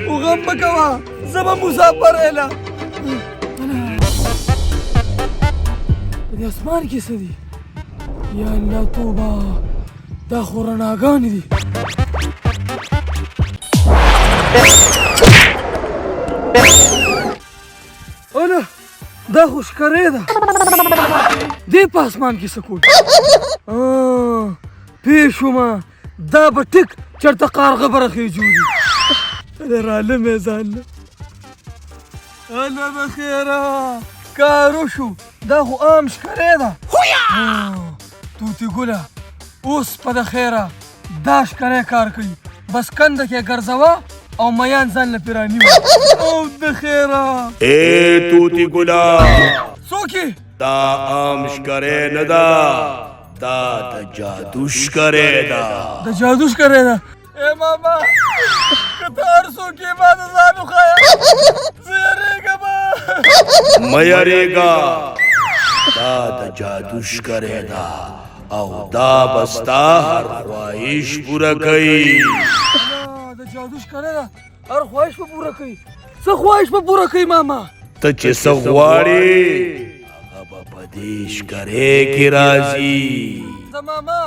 وغم مه کوه زه به مسافر یله په دې اسمان کې څه دي یا الله توبه دا خو رڼاګانې دي اله دا خو ښکرې ده دې په اسمان کې څه کوي پوه شومه دا به ټیک چېرته قارغه به راخېجولي رالم یې ځان له هله بخیره کار وشو دا خو عام ښکرې ده توتي ګله اوس په د خیره دا ښکری کار کوي بس کنده کې ګرځوه او میان ځان له پې رانیوه او د خیره توتي ګله څوک یې دا عام ښکری نه ده دا د جادو ښکری ده د جادو ښکری ده ای ماما که ته هر څوک یې ما د ځان وښایه زه یېرېږمه مه یېرېږه دا د جادو ښکری ده او دا به ستا هر خواهش پوره کوي د جادو ښکری ده هر خواهش به پوره کوي څه خواهش به پوره کوي ماما ته چې څه غواړې هغه به په دې ښکری کې راځي زه ماما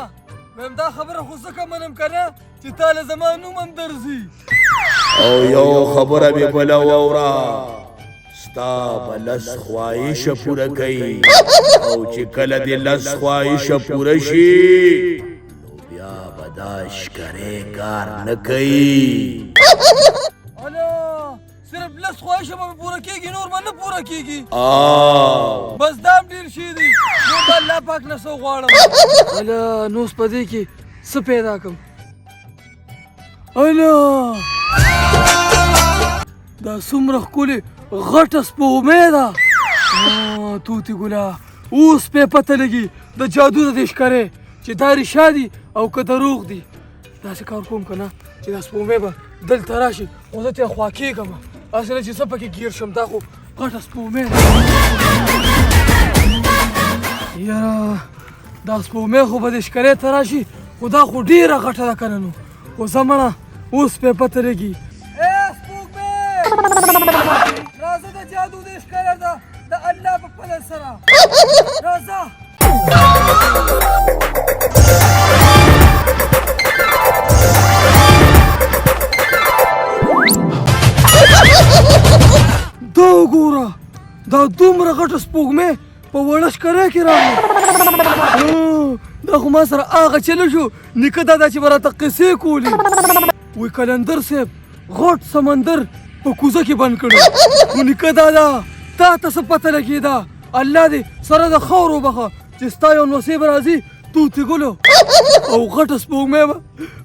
ویم دا خبره خو ځکه منم که نه چې تا له زما نوم هم درځي او یو خبره مې بله واوره ستا به لس خواهشه پوره کوي او چې کله دې لس خواهشه پوره شي نو بیا به دا ښکری کار نه کوي الا صرف لس خواهشه به مې پوره کېږي نور به نه پوره کېږي بس دا هم ډېر شي دي نو به الله پاک نه څه غواړم الا نو اوس په دې کې څه پیدا کړم الا دا څومره ښکلې غټه سپوږمۍ ده توتي ګله اوس پې پته لګي د جادو د دې ښکری چې دا رښتیا دي او که دروغ دي داسې کار کوم که نه چې دا سپوږمۍ به دلته راشي خو زه ترې خوا کېږم هسې نه چې زه پکې ګیر شم دا خو غټه سپوږمۍ ده یاره دا سپوږمۍ خو به دې ښکرۍ ته راشي خو دا خو ډېره غټه ده که نه نو خو زه مړه اوس پې پته لګي راځه د جادو دې ښکلی ده د الله په فضل سره راځه دا وګوره دا دومره غټه سپوږمۍ په وړه ښکری کې راغله دا خو ما سره هغه چلو شو نیکه دا چې به راته قصې کولې وی کلندر صاحب غټ سمندر په کوزه کې بند کړو خو نیکه دادا تا ته څه پته لګېده الله دې سره د خاورو وبخه چې ستا یو نصیب راځي توتي ګلو او غټه سپوږمۍ به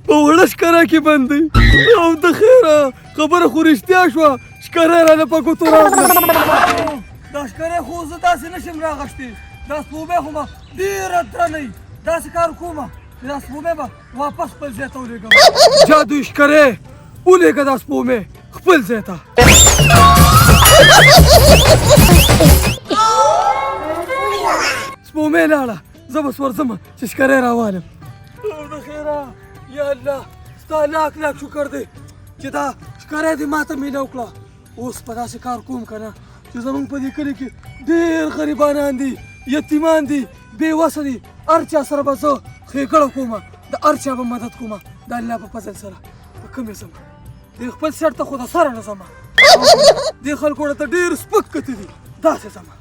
په وړه ښکری کې بند دی او د خیره خبره خو رښتیا شوه ښکری رانه په ګوتو راغله دا ښکری خو زه داسې نشم راغشتی دا سپوږمۍ خو به ډېره درنه وي داسې کار کومه چې دا سپوږمۍ به واپس خپل ځای ته ولېږم جادو ښکری ولېږه دا سپوږمۍ خپل ځای ته سپوږمۍ لاړه زه بس ورځمه چې ښکری راوالم او د خیره یا الله ستا لاک لاک شکر دی چې دا ښکری دې ما ته میلاو کړه اوس په داسې کار کوم که نه چې زموږ په دې کلي کې ډېر غریبانان دي یتیمان دي بې وسه دي هر چا سره به زه ښېګړه کومه د هر چا به مدد کومه د الله په فضل سره په کومې ځمه دې خپل سر ته خو د سره نه ځمه دې خلکو ته ډېر سپک کتې دي داسې ځمه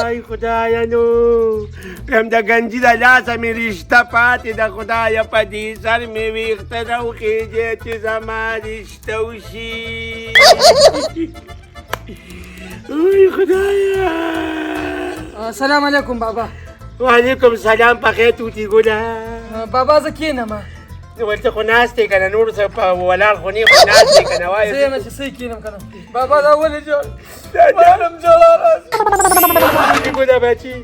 ای خدایه نو هم د ګنجي د لاسه مې رشته پاتې ده خدایه په دې سر مې ویښته راوخېږي چې زما رشته وشي ای خدایه السلام علیکم بابا وعلیکم سلام په خیر توتي ګله بابا زه کښېنم ورته خو ناست دی که نه نور څه په ولاړ خو نه خو ناست دی که نه وایه زه یم چې صحیح کښېنم که نه بابا دا ولې مالم ژړا راځي ګله بچي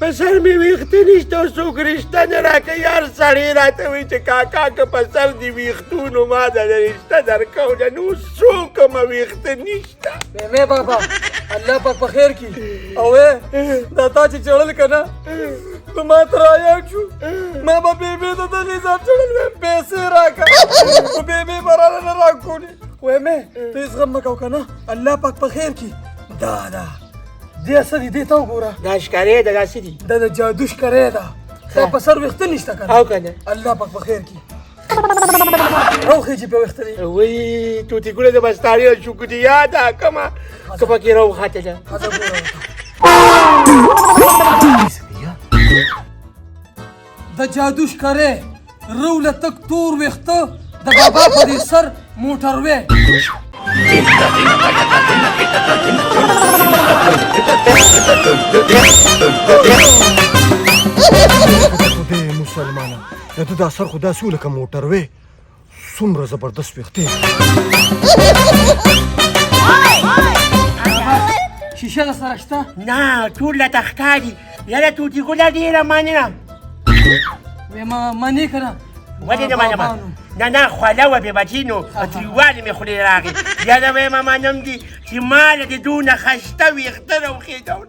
په سر مې ویښته نشته او څوک رشته نه راکوي هر سړی راته وایي چې کاکا که په سر دې ویښتو نو ما د رشته درکوله نو څوک مه ویښته نشته مې بابا الله پاک په خیر کړي او دا تا چې چړل که نه نو ما ته رایاد شو ما به بېبې ته دغې ځان چړل ویم پیسې راکړه خو بېبې به راله نه راکولې ویم ته هېڅ غم مه کوه که نه الله پاک په خیر کړي دا دې څه دي دې ته وګوره دا ښکارې ده دا څه دي دا د جادو ښکرۍ ده دا په سر ویښته نشته که او که نه الله پاک په خیر کړي راوخېجي پې ویښته دي وی توتي ګله د بستارې شکریا ده کمه که پکې راوختله ښځه ګوره د جادو ښکرۍ روله تک تور ویښته د بابا په دې سر موټروې خدای مسلمانه د ده دا سر خو داسې و لکه موټر وې څومره زبردست ویښتې شیشه د سره شته نه ټول راته ښکاري یاره توتي ګله ډېره مننه ویم منې که نه ولې نه منم نه خوله وه بې بچي نو تریوالې مې خولې راغې یاره ویم منم دي چې ماله د دونه ښایسته ویښته راوخېږول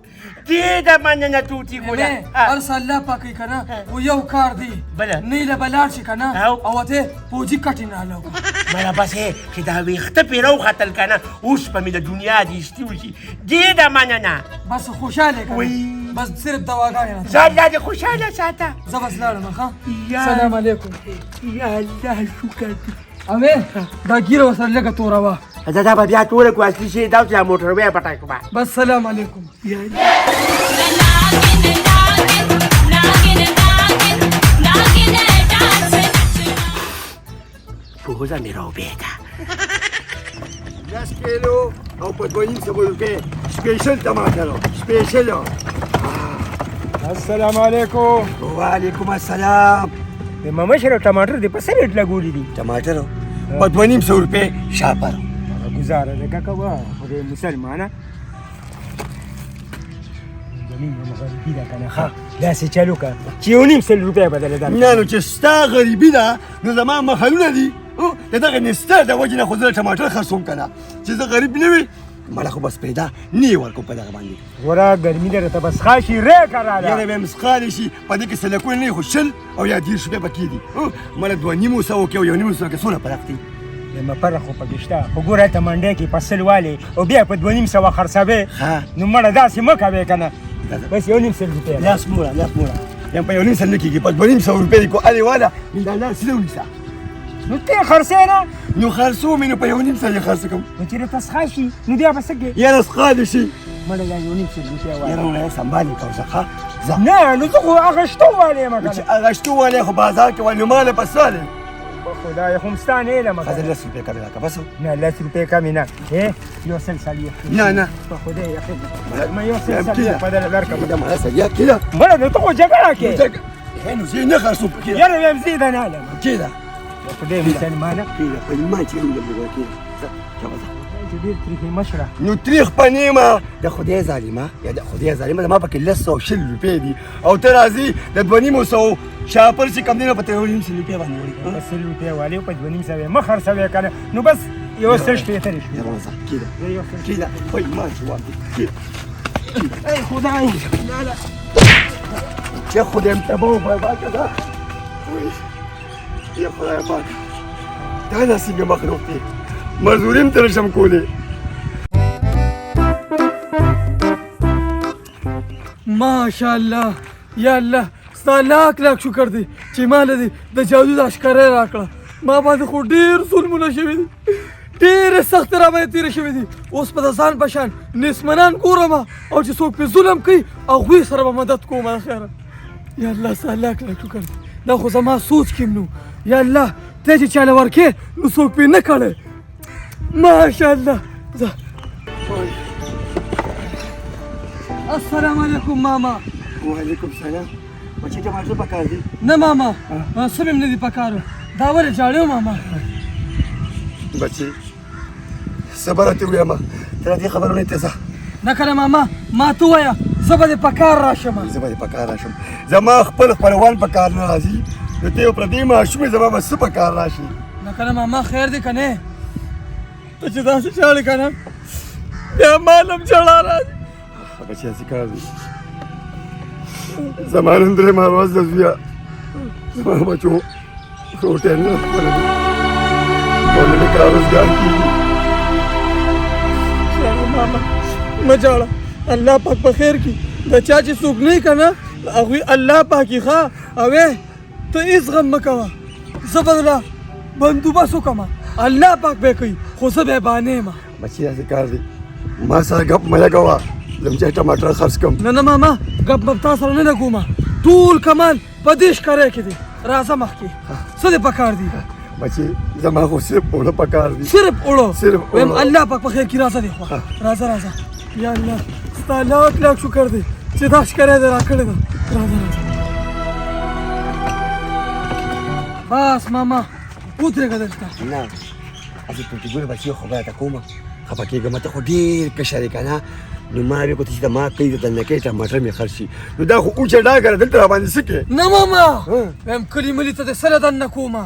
ډېره مننه توتي ګله هر څه الله پاک کوي که نه خو یو کار دی بله نیله به لاړ شي که نه او ته پوجي کټې نه هلو مله بس چې دا ویښته پرې راوختل که نه اوس به مې د دنیا دې ایستي وشي ډېره مننه بس خوشحاله که بس صرف دواګانې راته زه الله دې خوشحاله ساته زه بس لاړم ښه سلام علیکم یا الله شکر دې اوې دا ګیره ورسره لږه توره وه دا به بیا توره کړو اصلي شی دا چې دا موټر وی پټه کړه بس سلام علیکم پوزه مې راوبېده 10 کیلو او په 2.5 روپۍ سپیشل ټماټر سپیشل السلام علیکم وعلیکم السلام ماما شره ټماټر دې په څه ریټ لګولي دي ټماټر په 2.5 روپۍ شاپر گزاره ده که کوه خدای مسلمانه زمین مغربي ده که نه ښه داسې چلو که چې 1.5 روپۍ بدله ده نه نو چې ستا غریبي ده نو زما محلونه دي د دغه نستا د وجې نه خو زه ټماټر خرڅوم که نه چې زه غریب نه وي مړه خو بس پیدا نه ورکوم په دغه باندې ګوره ګرمي ده راته بس ښه شي ریکه راله یاره بیا مسخالې شي په دې کې سلکونه نه خو 100 او یا 10 روپۍ پکې دي مړه 2.5 کې او 1.5 کې څونه فرق دی مپره خو پکې شته خو ګوره ته منډی کې په 100 والې او بیا په 2.5 خرڅوې نو مړه داسې مه کوې که نه بس 1.5 روپۍ لاس موړه یم په 1.5 نه کېږي په 2.5 روپۍ کو الې والا دا لاس دې ونیسه نو ته خرڅې نه نو خرڅوم نو په 1.5 یې خرڅ کوم نو چې راته څښه شي نو بیا به څه کوې یاره څښالی شي مړه دا 1.5 روپۍ یاره وړه سنبالې کوه ښه نه نو زه خو اغشتو والی یم که چې اغشتو والی خو بازار کې وایي نو ماله په ساله خدای خو هم ستا نه علم ښځه 10 روپۍ کمې راکړه بس نه 10 روپۍ کمې نه یو سل څلوېښت نه په خدای یقین ما یو سل څلوېښت بدله درکړم دا مړه سړیا کېده مړه نو ته خو جګړه کې نو زه یې نه خرڅوم کېده یاره ویم زه یې نه علم کېده خدای مسلمانه کېده په نیمه چې ویل بګور کېده چې ډېر تریخې مشره نو تریخ په نیمه د خدای ظالمه یا د خدای ظالمه زما پکې 120 روپۍ دي او ته راځي د 2.5 شاپر چې کم دی نو په 1.5 روپۍ باندې وړي 100 روپۍ والي په 2.5 مه خرڅوې که نه نو بس یو سل شپېته شي کېده کېده وای ما چې واده کېده ای خدای چې خدای م تباه و برباد کړه یا خدای پاک دا نصیب مخلوق دی مزدوري م ترې شم کولی ماشاءالله یا الله ستا لاک شکر دی چې ماله دې د جادو دا ښکرۍ راکړه ما باندې خو ډېر ظلمونه شوي دي ډېرې سختې را باندې تېرې شوې دي اوس به د ځان په شان نسمنان ګورم او چې څوک پې ظلم کوي هغوی سره به مدد کوم خیره یا الله ستا لاک شکر دی دا خو زما سوچ کې نو یا الله ته چې چاله ورکې نو څوک پې نه کړی ماشاءالله السلام علیکم ماما وعلیکم سلام بچې ټماټر پکار دي نه ماما څه مې نه دي پکارو دا ولې ژاړې ماما بچې صبر ته ووایم تر دې خبرونه ته ځه نه کله ماما ما ته ووایه زه به دې په کار راشم زه به دې په کار راشم زما خپلوان په کار نه راځي نو ته یو پردی ماشوم یې زما به څه په کار راشي نه کله ماما خیر دی که نه ته چې داسې ژاړې که نه بیا ما هم ژړا راځي بچې هسې کار دی زما نن درېیمه ورځ ده زویه زما بچو روټۍ نه خوړلې او نه مې کار روزګار کېږي ماما مه جاړه الله پاک په خیر کړي د چا چې څوک نه وي که نه هغوی الله پاکي ښه اوې ته هېڅ غم مه کوه زه به له بندوبست وکړم الله پاک به یې کوي خو زه به یې بانې یم بچي داسې کار دی ما سره ګپ مه لګوه زم چې ټماټر خرڅ کړم نه نه ماما ګپ مپ تا سره نه لګوم ټول کمال په دې ښکاری کې دی راځه مخکې څه دې پکار دي بچي زما خو صرف اوړه پکار دي صرف اوړه صرف ویم اوړه. الله پاک په خیر کې راځه دی خوا راځه راځه یا الله ستا لاک لاک شکر دی چې دا ښکاری دې راکړې ده راځه راځه بس ماما ودرېږه دلته نه هسې ټوټې ګورې بچي خبره ته کومه خفه کېږم ته خو ډېر کشر یې که نه نو ما وې کوته چې د ما کوي د دنکۍ ټماټر مې خرڅ شي نو دا خو اوچه ډاګره دلته راباندې څه کې نه ماما ویم کلي ملي ته دې څه له دننه کومه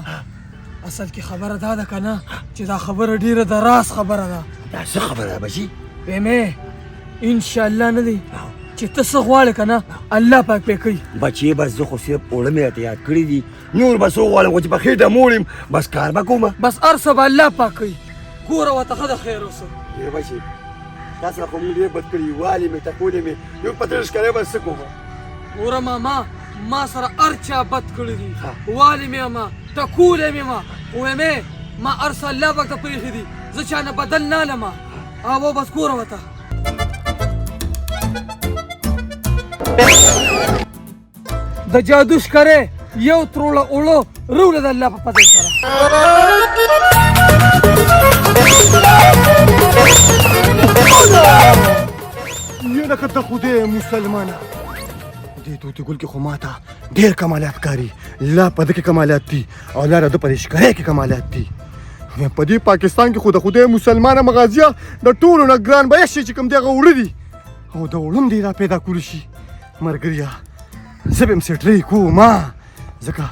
اصل کې خبره دا ده که نه چې دا خبره ډېره د راز خبره ده دا څه خبره ده بچي ویمې انشاءالله نه دی چې ته څه غواړې که نه الله پاک پې کوي بچې بس زه خو صرف اوړه مې راته یاد کړي دي نور بس وغواړم خو چې په خېټه موړ بس کار به کومه بس هر څه به الله پاک کوي ګوره ورته ښه د خیر اوسه ای بچې تا سره خو موږ ډېر بد کړي والې مې ټکولې مې یو په تېره ښکاری بس څه کومه ګوره ماما ما سره هر چا بد کړي دي والې مې یمه ټکولې مې یمه خو ویمې ما هر څه الله پاک ته پرېښي دي زه چا نه بدل نه لمه او بس ګوره ورته د جادو ښکاری یو تروړه اوړه روله د الله په فضل سره یو لکه د خدای مسلمانه دې توتي ګل کې خو ماته ډېر کمالات کاري لا په دې کې کمالات دي او لا د پرې ښکاری کې کمالات دي په دې پاکستان کې خو د خدای مسلمانه مغازیه د ټولو نه ګران بیه شي چې کوم دی هغه اوړه دي او د اوړم دی را پیدا کولی شي ملګريه زه به م سټرۍ کومه ځکه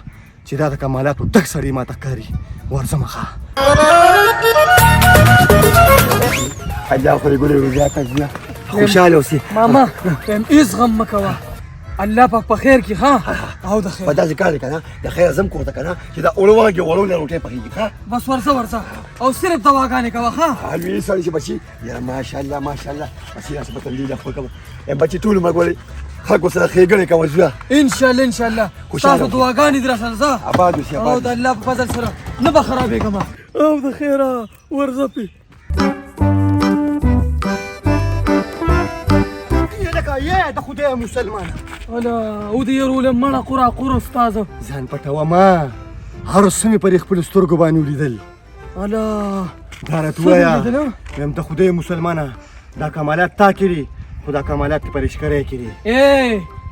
چې دا د کمالاتو ډک سړی ماته ښکاري ورځمه ښه الله خو دې ګورې زیاته زیه خوشحاله اوسې ماما ویم هېڅ غم مه کوه الله پاک په خیر کې ښه او د په خیر داسې کار دی که نه د خیر زم کور ته که نه چې دا اوړه واږې وړو نه روټۍ پخېږي ښه بس ورځه ورځه او صرف دواګانې کوه ښه لوی سړی چې بچي یاره ماشاءالله ماشاءالله بچي داسې به تندي له خپل کوم بچي ټول عمر ګورې خلکو سره ښېګڼې کوه زویه انشاءالله انشاءالله خوشحاله تاسو دواګانې دې راسره ځه آباد اوسې او آباد د الله په فضل سره نه به خرابېږم او د خیره ورځه پې لکه یې د خدای مسلمانه الا او دې یرولې مړه قوره قوره استاذه ځان پټوه ما هر څه مې پرې خپلو سترګو باندې ولیدل الا دا راته څه ووایه ولیدله؟ ویم د خدای مسلمانه دا کمالات تا کې دي خو دا کمالات پرې ښکاری کې دي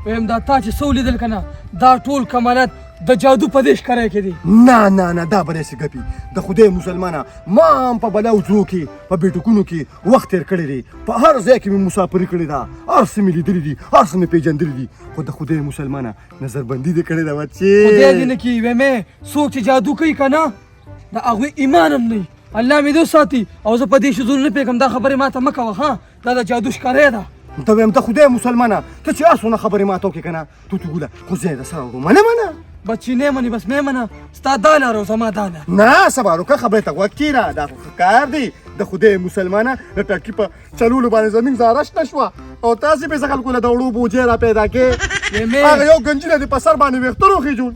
ویم دا تا چې څه ولیدل که نه دا ټول کمالات د جادو په دې ښکاری کې دي نه نه نه دا به داسې ګپي د خدای مسلمانه ما هم په بلاوځو کې په بیټکونو کې وخت تېر کړی دی په هر ځای کې مې مسافري کړې ده هر څه مې لیدلي دي هر څه مې پېژندلي دي خو د خدای مسلمانه نظربندي دې کړې ده خدای دې بچې نه کړي ویمې څوک چې جادو کوي که نه د هغوی ایمان هم نه وي الله مې دې وساتي او زه په دې شذور نه پوهېږم دا خبرې ما ته مه کوه ها دا د جادو ښکاری ده ته وایم د خدای مسلمانه ته چې هر څونه خبرې ماته وکړې که نه توتي ګوله خو زه یې در سره وړو منې منه بچې نه منې بس مې منه ستا دا لاره او زما دا لاره نه سبا روکه خبرې ته غوږ کېږده دا خو ښه کار دی د خدای مسلمانه د ټاکي په چلولو باندې زمین زاره شته شوه او تاسې پې څه خلکو له د وړو بوجۍ را پیدا کې هغه یو ګنجي دی په سر باندې ویښته روخې جوړ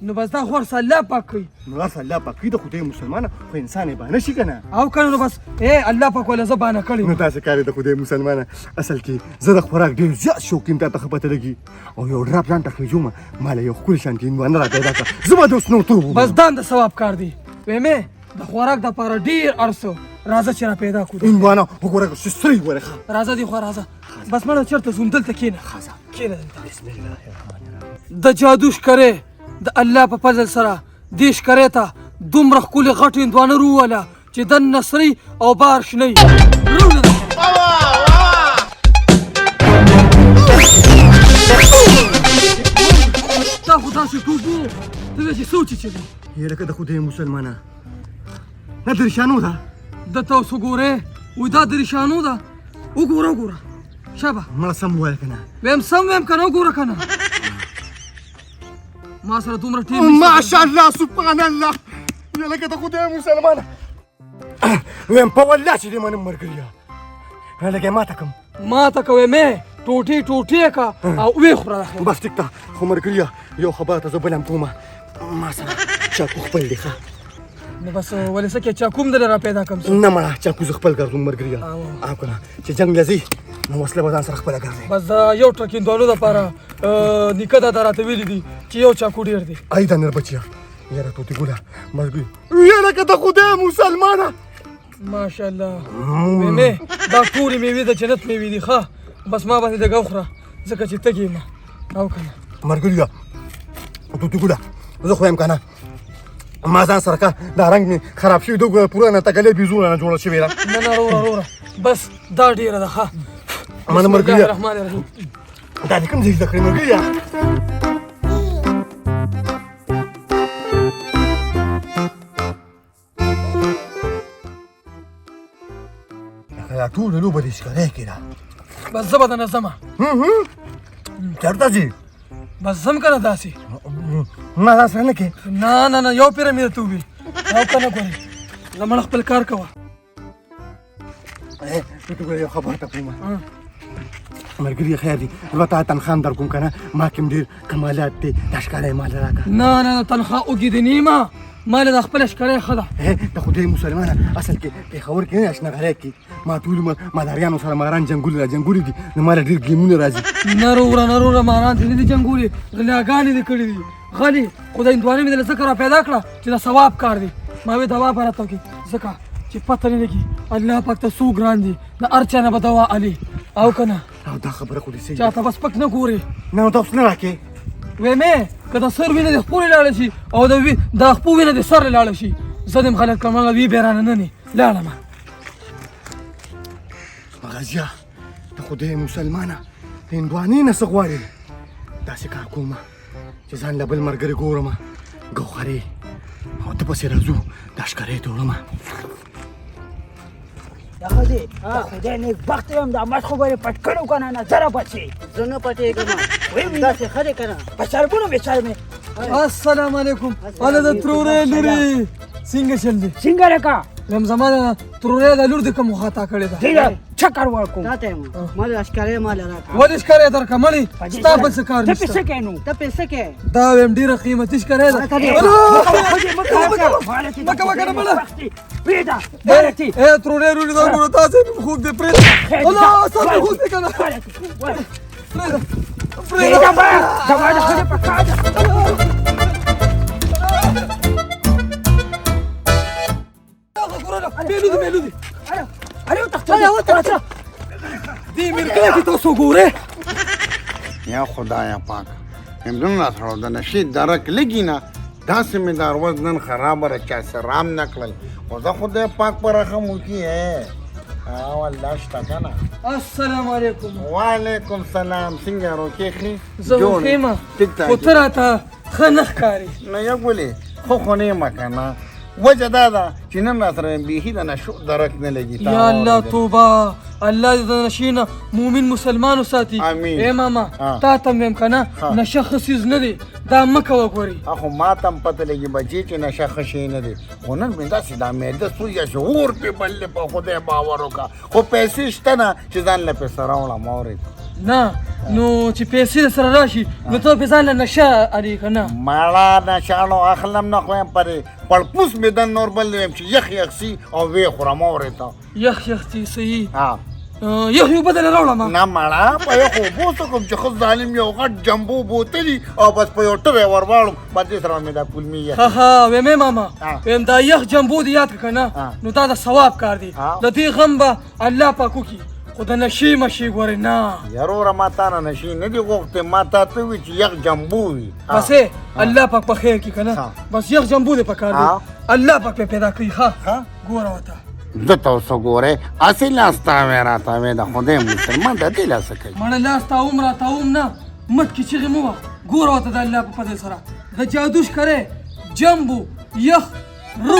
نو بس دا خو هر څه الله پاک کوي نو هر څه الله پاک کوي د خدای مسلمانه خو انسان یې بانه شي که نه او که نه نو بس الله پاک وله زه بانه کړې نو داسې کار د خدای مسلمانه اصل کې زه د خوراک ډېر زیات شوقین تا ته ښه پته لګي او یو ډراپ ځان ته خېجومه ما له یو ښکلي شانتې هندوانه را پیدا کړه زه به د اوس نو تو بس دا د ثواب کار دی ویمې د خوراک دپاره ډېر ارڅه راځه چې را پیدا کړو هندوانه وګوره سرې ګوره ښه راځه دی خوا راځه بس مړه چېرته ځو دلته کښېنه کښېنه دلته د جادو ښکری د الله په فضل سره دې ښکری ته دومره ښکلې غټ هندوانه رووله چې دننه سرې او بار شنی روله دا خو داسې ټوپ و ته وایې چې څه وچېچېدې یې لکه د خدای مسلمانه نه درشانو ده ده ته اوس وګورې وایي دا د ریشانو ده وګوره وګوره شابه مړه سم ووایه که نه ویم سم ویم که نه وګوره که نه ما سره دومره ټیم نشته. ماشاءالله سبحان الله یا لکه د خدای مسلمانه ویم په والله چې دې منم ملګريه لکه ما ته کوم ما ته کوې مې ټوټې ټوټې که او ویې خوره بس ټیک ده خو ملګريه یو خبره ته زه بل هم کومه ما سره چاکو خپل دی ښه نو بس ولې څه کې چاکوم درې را پیدا کړم څه نه مړه چاکو زه خپل ګرځوم ملګريه او که نه چې جنګ له ځي نو وسله به ځان سره خپله ګرځې بس د یو ټرکیندولو دپاره نیکه دادا راته ویلي دي چې یو چاکو ډېر دی ای دا نر بچیا یاره توتی ګوله ملګري یاره که د خدای مسلمانه ماشاءالله مېمې دا ټولې مېوې د جنت مېوې دي ښه بس ما باندې دګه وخوره ځکه چې تږې یم او که نه ملګريه توتی ګوله زه خو یم که نه ما ځان سره که دا رنګ مې خراب شوي دوه پوره نه تکلې بیزونه نه جوړه شوې ده نه نه وروره بس دا ډېره ده ښه منه بسم الله ملګريه الرحمن الرحیم دا دې کوم ځای زده کړې ملګريه دا ټوله لوبه دې ښکاری کړه بس زه به دننه ځمه چېرته ځې بس ځم که نه داسې ما ځان سره نه کې نه نه نه یو پیره مې درته وویل او که نه ګورې زمړه خپل کار کوه توتی ګوله یو خبره ته کومه ملګري خیر دی زه تا تنخوا در کوم که نه ما کې هم ډېر کمالات دی دا ښکاری مال راکړه نه نه تنخوا اوږې دې نیمه ما له د خپله ښکاری ښه ده د خدای مسلمانه اصل کې پېښور کې نه اشنغلی کې ما ټول مداریانو سره ماران جنګولي را جنګولي دي نو ما له ډېر ګیمونه راځي نه وروره ماران دې نه دي جنګولي غلاګانې دې کړي دي غلي خو د هندوانې مې دله ځکه را پیدا کړه چې د ثواب کار دی ما وې دوا به راته وکړي ځکه چې پته نه لګي الله پاک ته څو ګران دي د هر چا نه به دوا علي او که نه او دا خبره خو دې صحیح چاته بس پک نه ګورې نه نو دا اوس نه راکې وې مې که د سر وینه دې خپلې لاړه شي او د خپو وینه دې سر لاړه شي زه دې م خلک کړم هغه وي بې رانه نه نې لاړمه غازیه د خدای مسلمانه د هندوانې نه څه غواړې داسې کار کومه چې ځان له بل ملګري ګورمه ګوهرې او ته پسې راځو دا ښکاری ته وړمه دا خدای خدای نیک بخت یم دا مات خبرې پټ کړو که نه نظره بچې زه نه پټېږم ویې داسې ښه دی که نه په شربونو مې شرمې السلام علیکم اله د ترورې لورې څنګه چل دی څنګه رکا یم زما د ترورې د لور دې کوم خطا کړې ده دې چکر ورکوم تا ته یم مال اشکارې مال راکړه ولې ښکاری درکړه مړې ستا بل څه کار ته نشته پیسې کوې نو ته پیسې کې دا ویم ډېره قیمتي ښکاری ده مکه نه مړه پرېږده غیرتي ای ترورې لورې دا ګوره تاسې مې خوږ دی پرېږده الله ستا مې خوږ دی که نه پرېږده پرېږده باید زما د ښځې په کار ده مېلو دي الو وتښتېده دې مېرکله کې تاسو ګورئ یا خدایا پاک امدون را سره د نشي درک لګی نه داسې مې دا ورځ نن خرابه را چا سرام نه کړل خو زه خدای پاک په رحم وکړي او الله شته که نه السلام علیکم وعلیکم سلام څنګه روکې ښې زه خو ښه یم خو ته راته ښه نه ښکارې نه یا ګولې خو نه یم که نه وجه دا ده چې نن را سره بیخي د نشو درک نه لګي یا الله توبه الله دې د نشې نه مؤمن مسلمان وساتي امین. ای ماما تا ته مې ویم که نه نشه ښه څیز نه دی دا مه کوه ګورې خو ما ته هم پته لګي بچې چې نشه ښه شی نه دی خو نن مې داسې دا معده سوزه چې اور پې بل دی په خدای باور وکړه خو پیسې شته نه چې ځان له پیسې راوړم اورېد نه نو چې پیسې در سره راشي نو ته پې ځان له نشه اړې که نه ماړه نشانو اخلم نه خو یم پرې پړپوس مې دن نور بل ویم چې یخ یخ سي او وې خورم اورېد یخ یخ چې صحیح ها یخ یو بدله راوړم نه ماړه په یو خو بوسه کوم چې ښه ظالم یو غټ جمبو بوتلي او بس په یو ټوی ور واړم په دې سره مې دا کولمې یخ ها ویم ماما ویم دا یخ جمبو دې یاد کړه که نه نو دا د ثواب کار دی د دې غم به الله پاک وکړي خو د نشې مشې ګورې نه یاروره ما تا نه نشي نه دي غوښتې ما تا ته وي چې یخ جمبو وي بسې الله پاک په خیر کړي که نه بس یخ جمبو دې په کار دی الله پاک پې پیدا کړي ښه ګوره ورته زه ته اوس وګورې هسې لاس تاوې را تاوې د خدای مسلمان د دې لاسه کوي مړه لاس تاوم را تاوم نه مټ کې چغې مه وه ګوره ورته د الله په فضل سره د جادو ښکری جمبو یخ رو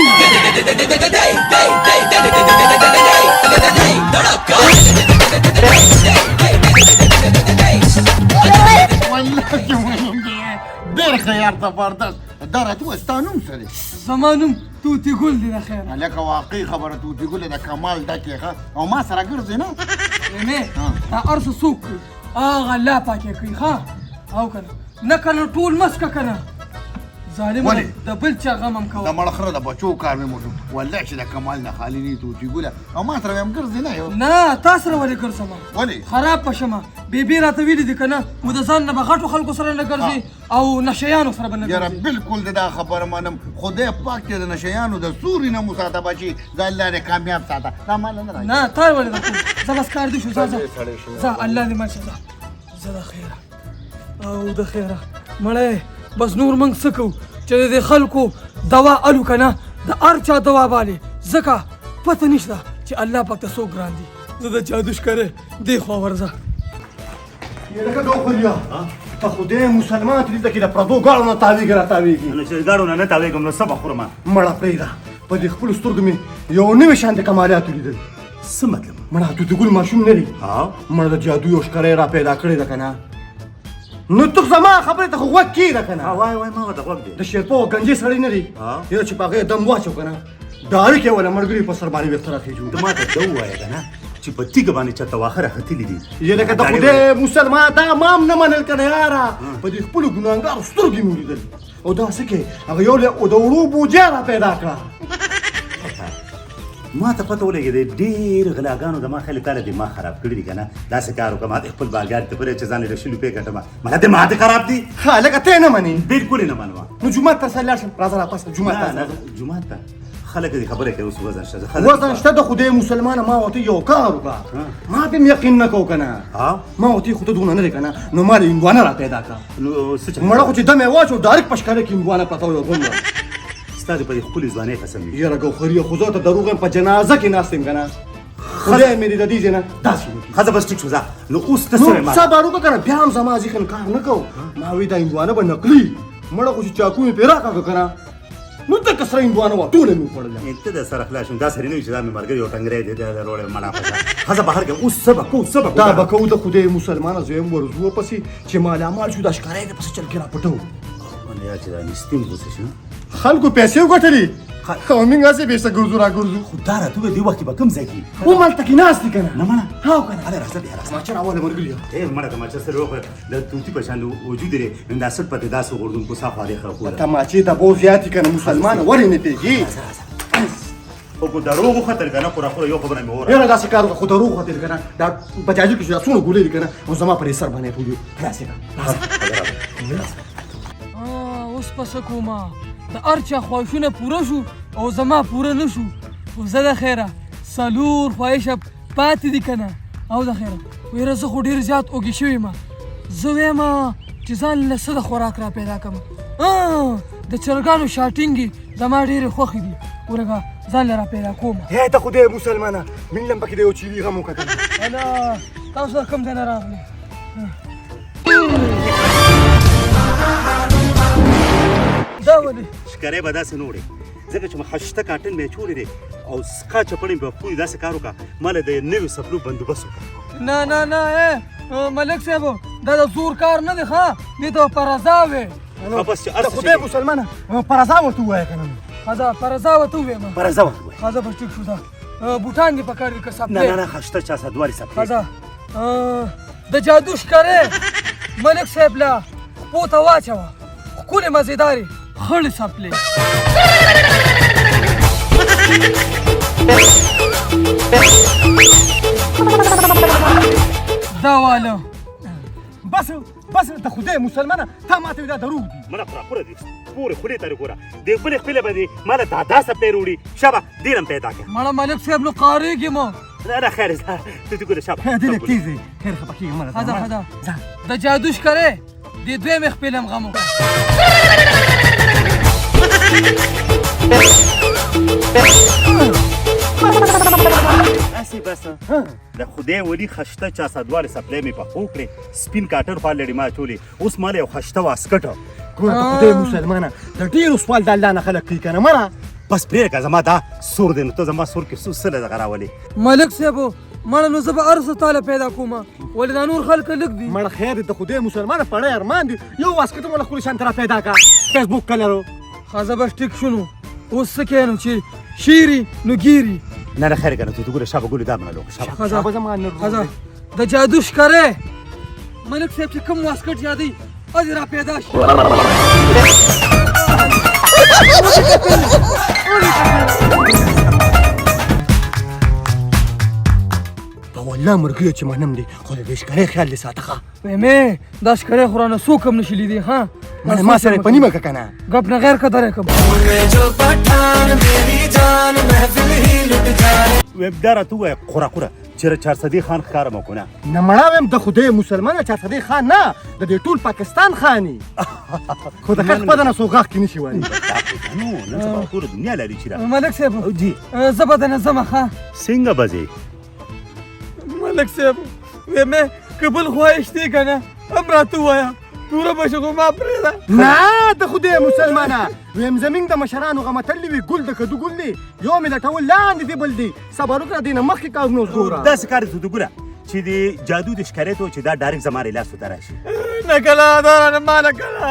والله چې ویم دی ډېر خیار زبردست دا راته ستا نوم څه دی زما نوم توتي ګل دی د خیره هلکه واقعي خبره توتي ګله د کمال ډکې ښه او ما سره ګرځې نه دا هر څه څوک کوي هغه الله پاکې کوي ښه او که نه کنه ټول مسکه کنه ظالمه د بل چا غم هم کوه د مړه خره د بچو کار مې موټو والله چې د کمال نه خالي نه توتي ګله او ما سره هم ګرځې نه یو نه تا سره ولې ګرځمه ولې خراب پشمه بیبي راته ویلي دي که نه مو د ځان نه به غټو خلکو سره نه ګرځي او نشیانو سره به نه یاره ګرځي بالکل د دا خبره منم خدای پاک دې د نشیانو د سوري نه مو ساته بچي د الله دې کامیاب ساته تا مال نه راځي نه تا ولې نه زه بس کار دي شو ځه الله دې مال شه زه د خیره او د خیره مړی بس نور موږ څه کوو چې د خلکو دوا الو که نه د هر چا دوا بالې ځکه پته نشته چې الله پاک ته څوک ګران دي زه د جادو ښکارې دې خوا ورځه لکه دا خوریا ته خدای مسلمان ته دلته کې د پردو ګاړو نه تاویږي را تاویږي نو چې ګاړو نه تاویږم نو څه به خورم مړه پرېږده په دې خپلو سترګو مې یو نوي شان د کمالات ولیدل څه مطلب مړه توتي ګل ماشوم نه دی ها مړه د جادو یو ښکاری را پیدا کړی ده که نه نو ته زما خبرې ته خو غوږ کېږده که نه وای وای ما ورته غوږ دی د شیرپو گنجې سړی نه دی یو چې په هغې دم واچو که نه ډارې کې وله ملګري په سر باندې ویښته راخېجو ته ما ته ده ووایه که نه چې په تیږه باندې چاته واښه راختلي دي یې لکه د خدای مسلمان دا ما هم نه منل که نه یاره په دې خپلو ګناهګارو سترګې مې ولیدل او دا څه کې هغه یو د وړو بوجه را پیدا کړه ما ته پته ولګېدې ډېر غلاګانو د ما خیال تاله دماغ خراب کړي دي که نه داسې کار وکړه ما د خپل باګار ته پرې چې ځان یې د شلو پې ګټمه مګر دماغ دې خراب دي ښه لکه ته نه منې بلکل یې نه منم نو جومات ته سره لاړ شم راځه راپاسه جومات ته نه جومات ته خلک دې خبرې کوي اوس وزن شته وزن شته د خدای مسلمانه ما ورته یو کار وکړه ما پې یقین نه کوو که نه ما ورته خو ته دونه نه دی که نه نو ما د هندوانه را پیدا کړه نو څه مړه خو چې دم یې واچو ډایرکټ په ښکاره کې هندوانه پرته وه یو غومره ستا دې په دې ښکلې ځوانۍ قسم وي یاره ګوخري خو زه ته دروغ یم په جنازه کې ناست یم که نه خدای مې دې د دې ځای نه داسې وکړي ښځه بس ټیک شو ځه نو اوس ته څه وایې ما صبر وکړه که نه بیا هم زما ذهن کار نه کوو ما وی دا هندوانه به نقلي مړه خو چې چاقو مې پرې راکړه که نه نو ځکه سره هندوانه وه ټوله مې وخوړله ته د سره خلاص شوم دا سړی نه وي چې دا مې ملګري یو ټنګری دی دا روړی مړه پسه ښځه بهر کې اوس څه به کوو څه به دا به کوو د خدای مسلمانه زه یم ورځو پسې چې مالامال شو دا ښکاری دی پسې چل کې را پټو یا چې دا نستیم غوسه شي خلکو پیسې وګټلې او موږ هسې بېرته ګرځو را ګرځو خو دا راته ووایه دې وخت کې به کوم ځای کې همالته کې ناست دي که نه نه منه هاو که نه هله راځه بیا راځه ماچه راواله ملګري ای مړه که ماچه سره وخوره د توتي په شان وجود دی دا سټ پتې داسې غورځوم په صاف خواړې خو تماچې ته بو زیاتې که نه مسلمانه ولې نه پېږي خو که دروغ وختل که نه خو راخوره یو خبره مې وره یاره داسې کار وکړه خو دروغ وختل که نه دا په جاجو کې چې دا څومره ګولې دي که نه او زما پر یې سر باندې ټول خلاصې کړه اوس په څه کومه د هر چا خواهشونه پوره شو او زما پوره نه شو خو زه د خیره څلور خواهشه پاتې دي که نه او د خیره ویره زه خو ډېر زیات اوږې شوی یم زه وایم چې ځان له څه د خوراک را پیدا کړم د چرګانو شاټینګې زما ډېرې خوښې دي ورګه ځان له را پیدا کوم هی ته خدای مسلمانه من لم پکې د یو چیلي غم وکتل الا تاسو د کوم ځای نه راغلې دا ولې ښکاری به داسې نه وړې ځکه چې خشته کاټن مې اچولی دی او سکا چپړې مې په پورې داسې کار وکړه ما له د نوي سپلو بندوبست وکړه نه نه نه ملک صاحب دا د زور کار نه دی ښه دې ته پرزا وې بس چې د خدای مسلمانه پرزا ورته ووایه که نه دا پرزا ورته ووایم پرزا ورته ووایه ښځه بس ټیک شو دا بوټان دې پکار دي که نه سپلې نه نه خشته چا سدوارې سپلې ښځه د جادو ښکارې ملک صاحب له پوته واچوه ښکلې مزېدارې خړې سپلې دا واله بس د خدای مسلمانه تا ماته دا دروغ دي مړه پوره دي پورې خولې ته ګوره د بلې خپلې به دې ما له دا سپلې وروړي شابه دې هم پیدا کړه مړه ملک صاحب نو قارېږي ما نه نه خیر ته دې ګوره شابه دې لږ تېز دی خیر خفه کېږم مړه ښځه د جادو ښکارې دې دویمې خپلې هم غم وکړه هسې بس د خدای ولي خشته چا سدوارې سپلې مې پخو کړې سپین کاټر پالېړې ما اچولې اوس ما له یو خشته واسکټه ګوره د خدای مسلمانه د ډېرو سوال د الله نه خلک کوي که نه مړه بس پرېږده زما دا سور دی نو ته زما سور کې څه له دغه راولې ملک صاحب مړه نو زه به هر څه تاله پیدا کومه ولې دا نور خلک لږ دي مړ خیر د خدای مسلمانه پړی ارمان دي یو واسکټ مله خپل شان ترا پیدا کا فیسبوک کلرو خزه بس ټیک شنو اوس څه کینو چې شیری نو ګیری نه نه خیر کنه تو ګوره شابه ګولې دا منلو شابه خزه زمان خزه د جادو ښکارې ملک صاحب چې کوم واسکټ یادی اځ را پیدا شي په والله مرګي چې منم دي خو د ښکارې خیال دې ساته ښه مې دا ښکارې خورانه څوک هم نشي لیدی ها ما سره په نیمه که کنه غپ نه غیر قدر کوم وبدار تو قرا قرا چیرې 400 خان ښکار مو کنه نه مړه ویم د خدای مسلمانه 400 خان نه د دې ټول پاکستان خاني خو د کښ په دنه سوغاخ کې نشي وایي نو نن سبا ټول دنیا لري چې ملک صاحب جی زبده نه زما ښه څنګه بځي ملک صاحب مې قبل خواهش دی کنه امراته وایا پورا بشو ما پرېدا نه د خدای مسلمانه ویم زمین د مشرانو غمتلې وی ګل د کدو ګل دی یو مې لټول لاندې دی بل دی صبر وکړه دینه مخکې کاغنوز ګوره دا سکار ته ګوره چې دی جادو د ښکارې ته چې دا ډایرکټ زماره لاس ته راشي نه کلا دا نه مال کلا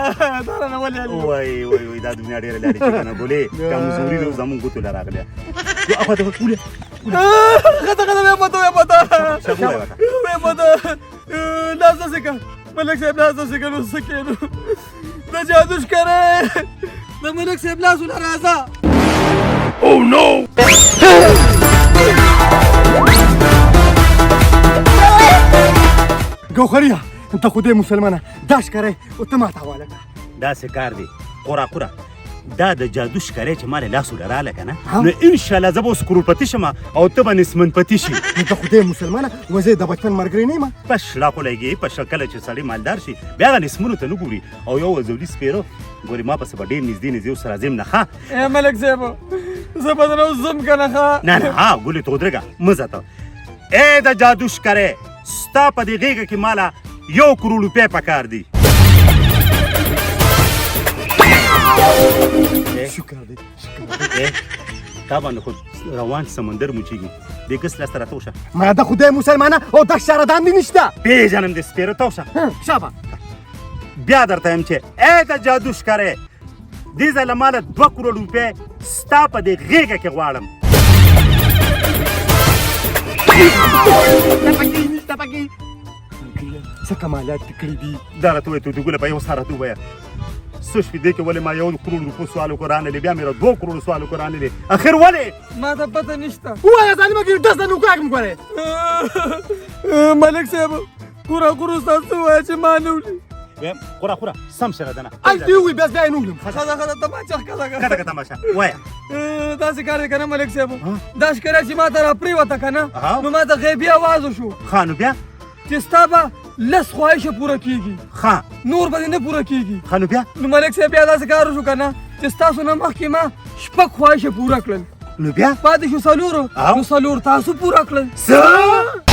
دا نه ولې وای دا دنیا ډیره لري چې کنه بولې کمزوري د زمون ګوتو لراغله یو اخو ته ولې خطا مې پتا لازم څنګه ملک صاحب لازم څنګه نو سکینو د جادو ښکارې د ملک صاحب لازم راځه او نو ګوخریا د خدای مسلمانه دا ښکارې او ته ماته حواله کړه دا سکار دی قرا قرا دا د جادو ښکارې چې مال لاس وراله کنه نو ان شاء الله زبو سکروپتی شمه او ته باندې اسمن پتی شي د خدای مسلمانه وزه د بچپن مرګري نه ما پښ لا کولېږي په شکل چې سړی مالدار شي بیا غن اسمنو ته نه ګوري او یو وزولي سپیرو ګوري ما پس ډېر نږدې سره زم نه ښه اے ملک صاحب زبردن زم کنه ښه نه نه ها ګولې ته ودرېږه مزه ته اے د جادو ښکارې ستا په دې غېږه کې مالا 1 کروڑ روپۍ پکار دي شکر دی تا باندې خو روان سمندر موچیږي دې کس لاس ته راته وشه ما د خدای مسلمانه او د شردان دي نشته پیژنم دې سپېره ته وشه شابه بیا درته یم چې ای د جادو ښکارې دې ځای له ماله 2 کروڑ روپۍ ستا په دې غېږه کې غواړم څه کمالات دې کړي دي دا راته ووایه توتوګله په یو سره راته ووایه څه شوې دې کې ولې ما 1 کروڑ روپۍ سوال وکړو رانهلې بیا مې 2 کروڑ سوال وکړو رانهلې اخر ولې ما ته پته نشته ووایه ظالمه کې 10 دنو کاږم ګورې ملک صاحب کورا ستاسو وایه چې ما نه وړي قرا قرا سم سره دنه ال دی وی بس بیا نولم خدا تماچه کله کته تماشا وایه دا څه کار کنه ملک صاحب دا ښکارې چې ما ته را پریوته کنه نو ما ته غیبي आवाज وشو خانو بیا چې ستا به لس خواهشه پوره کیږي ښه نور به دې نه پوره کیږي خانو بیا نو ملک صاحب بیا داسې کار وشو کنه چې ستاسو نه مخکې ما 6 خواهشه پوره کړل نو بیا پاتې شو 4 نو 4 تاسو پوره کړل څه